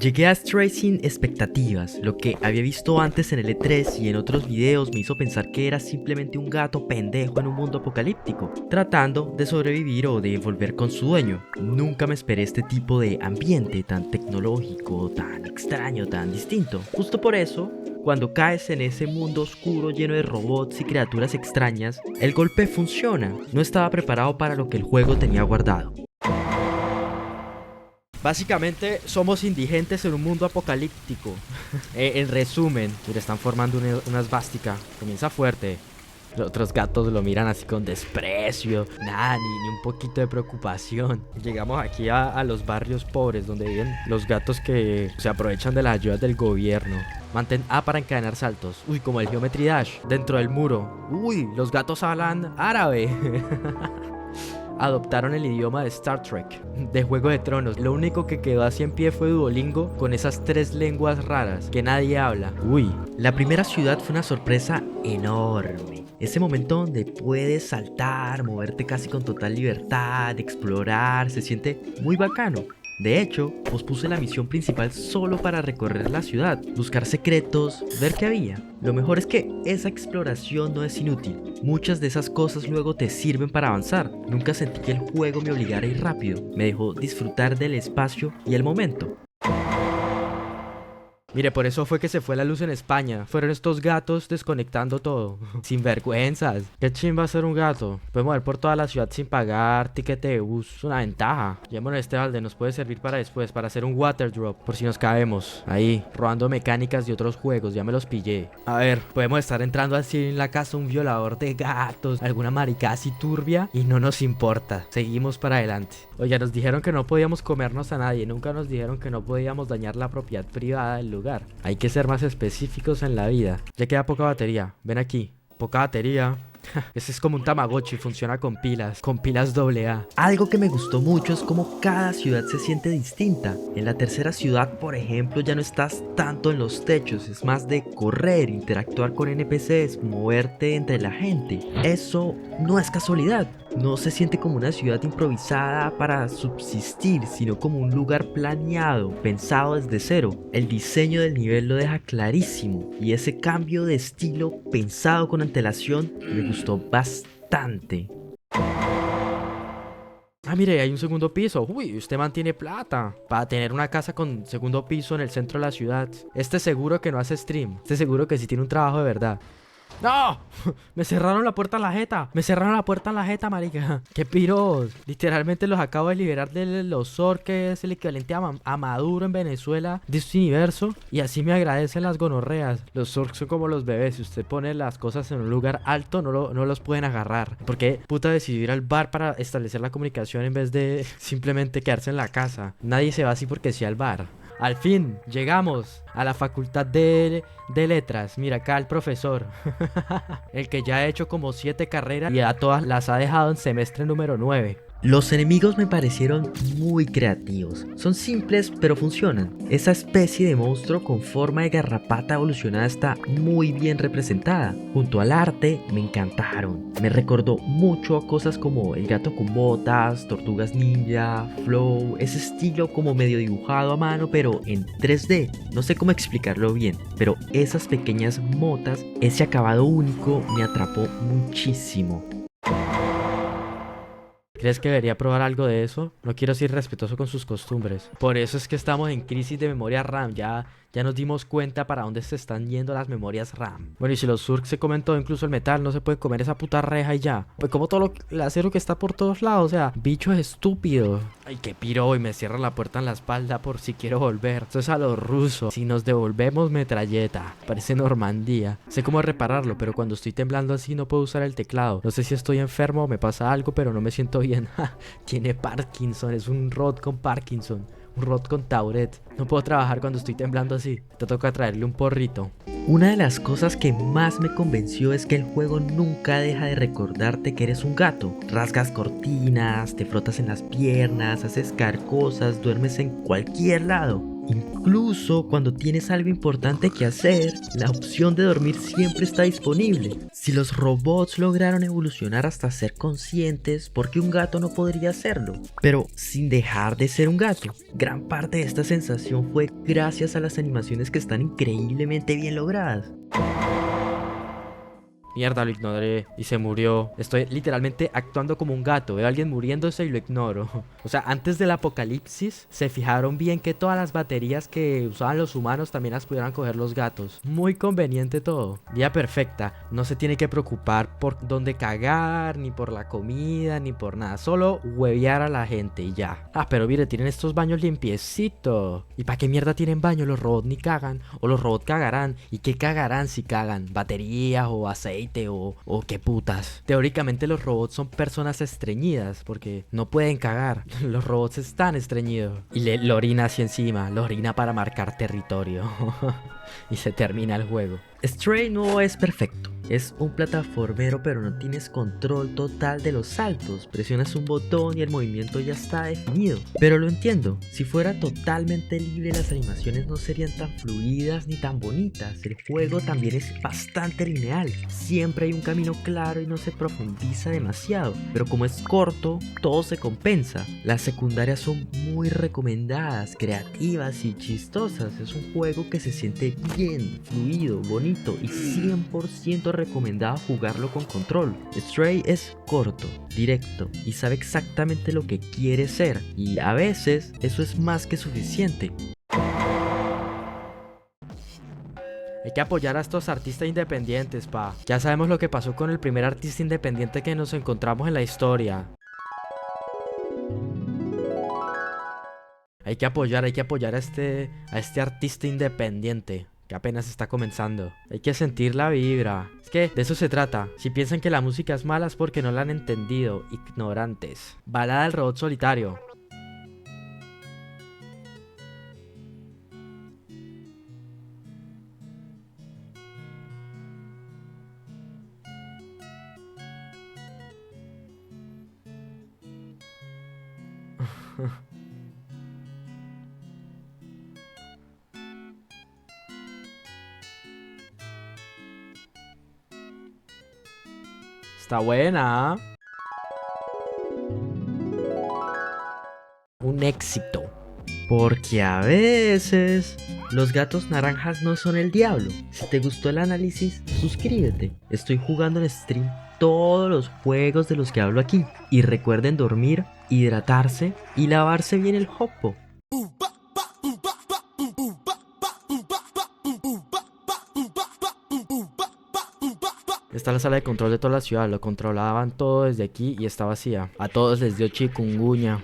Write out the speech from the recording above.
Llegué a Stray sin expectativas. Lo que había visto antes en el E3 y en otros videos me hizo pensar que era simplemente un gato pendejo en un mundo apocalíptico, tratando de sobrevivir o de volver con su dueño. Nunca me esperé este tipo de ambiente tan tecnológico, tan extraño, tan distinto. Justo por eso, cuando caes en ese mundo oscuro lleno de robots y criaturas extrañas, el golpe funciona. No estaba preparado para lo que el juego tenía guardado. Básicamente somos indigentes en un mundo apocalíptico. En resumen, mira, están formando una svástica. Comienza fuerte. Los otros gatos lo miran así con desprecio. Nada, ni un poquito de preocupación. Llegamos aquí a los barrios pobres donde viven los gatos que se aprovechan de las ayudas del gobierno. Mantén A para encadenar saltos. Uy, como el Geometry Dash. Dentro del muro. Uy, los gatos hablan árabe. Adoptaron el idioma de Star Trek, de Juego de Tronos. Lo único que quedó así en pie fue Duolingo, con esas 3 lenguas raras que nadie habla. Uy, la primera ciudad fue una sorpresa enorme. Ese momento donde puedes saltar, moverte casi con total libertad, explorar, se siente muy bacano. De hecho, pospuse la misión principal solo para recorrer la ciudad, buscar secretos, ver qué había. Lo mejor es que esa exploración no es inútil. Muchas de esas cosas luego te sirven para avanzar. Nunca sentí que el juego me obligara a ir rápido. Me dejó disfrutar del espacio y el momento. Mire, por eso fue que se fue la luz en España. Fueron estos gatos desconectando todo. Sin vergüenzas. Qué chimba ser un gato. Podemos mover por toda la ciudad sin pagar tiquete de bus. Es una ventaja. Llevémonos este balde. Nos puede servir para después. Para hacer un water drop. Por si nos caemos. Ahí. Robando mecánicas de otros juegos. Ya me los pillé. A ver. Podemos estar entrando así en la casa un violador de gatos. Alguna marica así turbia. Y no nos importa. Seguimos para adelante. Oye, nos dijeron que no podíamos comernos a nadie. Nunca nos dijeron que no podíamos dañar la propiedad privada del lugar. Hay que ser más específicos en la vida. Ya queda poca batería. Ven aquí. Poca batería. Ese es como un Tamagotchi, funciona con pilas AA. Algo que me gustó mucho es como cada ciudad se siente distinta. En la tercera ciudad, por ejemplo, ya no estás tanto en los techos, es más de correr, interactuar con NPCs, moverte entre la gente. Eso no es casualidad. No se siente como una ciudad improvisada para subsistir, sino como un lugar planeado, pensado desde cero. El diseño del nivel lo deja clarísimo y ese cambio de estilo pensado con antelación me gustó bastante. Ah, mire, hay un segundo piso. Uy, usted mantiene plata para tener una casa con segundo piso en el centro de la ciudad. Este seguro que no hace stream. Este seguro que sí tiene un trabajo de verdad. ¡No! Me cerraron la puerta en la jeta. Me cerraron la puerta en la jeta, marica. ¡Qué piros! Literalmente los acabo de liberar de los SOR, que es el equivalente a Maduro en Venezuela de este universo. Y así me agradecen las gonorreas. Los SOR son como los bebés. Si usted pone las cosas en un lugar alto, no los pueden agarrar. ¿Por qué puta decidió ir al bar para establecer la comunicación en vez de simplemente quedarse en la casa? Nadie se va así porque sí al bar. Al fin, llegamos a la facultad de letras. Mira acá el profesor. El que ya ha hecho como 7 carreras y a todas las ha dejado en semestre número 9. Los enemigos me parecieron muy creativos. Son simples pero funcionan. Esa especie de monstruo con forma de garrapata evolucionada está muy bien representada. Junto al arte me encantaron. Me recordó mucho a cosas como el gato con botas, tortugas ninja, Flow, ese estilo como medio dibujado a mano pero en 3D. No sé cómo explicarlo bien, pero esas pequeñas motas, ese acabado único me atrapó muchísimo. ¿Crees que debería probar algo de eso? No quiero ser irrespetuoso con sus costumbres. Por eso es que estamos en crisis de memoria RAM. Ya nos dimos cuenta para dónde se están yendo las memorias RAM. Bueno, y si los Zurk se comen todo, incluso el metal, no se puede comer esa puta reja y ya. Pues como todo el acero que está por todos lados. O sea, bicho estúpido. Ay, qué piro, y me cierra la puerta en la espalda por si quiero volver. Esto es a lo ruso. Si nos devolvemos, metralleta. Parece Normandía. Sé cómo repararlo, pero cuando estoy temblando así no puedo usar el teclado. No sé si estoy enfermo o me pasa algo, pero no me siento bien. Tiene Parkinson, es un Rod con Parkinson. Un Rod con Tourette. No puedo trabajar cuando estoy temblando así. Te toca traerle un porrito. Una de las cosas que más me convenció es que el juego nunca deja de recordarte que eres un gato. Rasgas cortinas, te frotas en las piernas, haces cosas, duermes en cualquier lado. Incluso cuando tienes algo importante que hacer, la opción de dormir siempre está disponible. Si los robots lograron evolucionar hasta ser conscientes, ¿por qué un gato no podría hacerlo? Pero sin dejar de ser un gato. Gran parte de esta sensación fue gracias a las animaciones que están increíblemente bien logradas. Mierda, lo ignoré y se murió. Estoy literalmente actuando como un gato. Veo a alguien muriéndose y lo ignoro. O sea, antes del apocalipsis, se fijaron bien que todas las baterías que usaban los humanos también las pudieran coger los gatos. Muy conveniente todo. Vida perfecta. No se tiene que preocupar por dónde cagar, ni por la comida, ni por nada. Solo huevear a la gente y ya. Ah, pero mire, tienen estos baños limpiecitos. ¿Y para qué mierda tienen baño? Los robots ni cagan. O los robots cagarán. ¿Y qué cagarán si cagan? ¿Baterías o aceite? O qué putas. Teóricamente los robots son personas estreñidas porque no pueden cagar. Los robots están estreñidos. Y lo orina hacia encima. Lo orina para marcar territorio. Y se termina el juego. Stray no es perfecto. Es un plataformero, pero no tienes control total de los saltos. Presionas un botón y el movimiento ya está definido. Pero lo entiendo, si fuera totalmente libre las animaciones no serían tan fluidas ni tan bonitas. El juego también es bastante lineal. Siempre hay un camino claro y no se profundiza demasiado. Pero como es corto, todo se compensa. Las secundarias son muy recomendadas, creativas y chistosas. Es un juego que se siente bien, fluido, bonito y 100% recomendado jugarlo con control. Stray es corto, directo y sabe exactamente lo que quiere ser, y a veces eso es más que suficiente. Hay que apoyar a estos artistas independientes, pa. Ya sabemos lo que pasó con el primer artista independiente que nos encontramos en la historia. Hay que apoyar a este artista independiente que apenas está comenzando. Hay que sentir la vibra. Es que de eso se trata. Si piensan que la música es mala es porque no la han entendido. Ignorantes. Balada del robot solitario. Está buena. Un éxito. Porque a veces los gatos naranjas no son el diablo. Si te gustó el análisis, suscríbete. Estoy jugando en stream todos los juegos de los que hablo aquí. Y recuerden dormir, hidratarse y lavarse bien el jopo. Esta es la sala de control de toda la ciudad. Lo controlaban todo desde aquí y está vacía. A todos les dio chikungunya.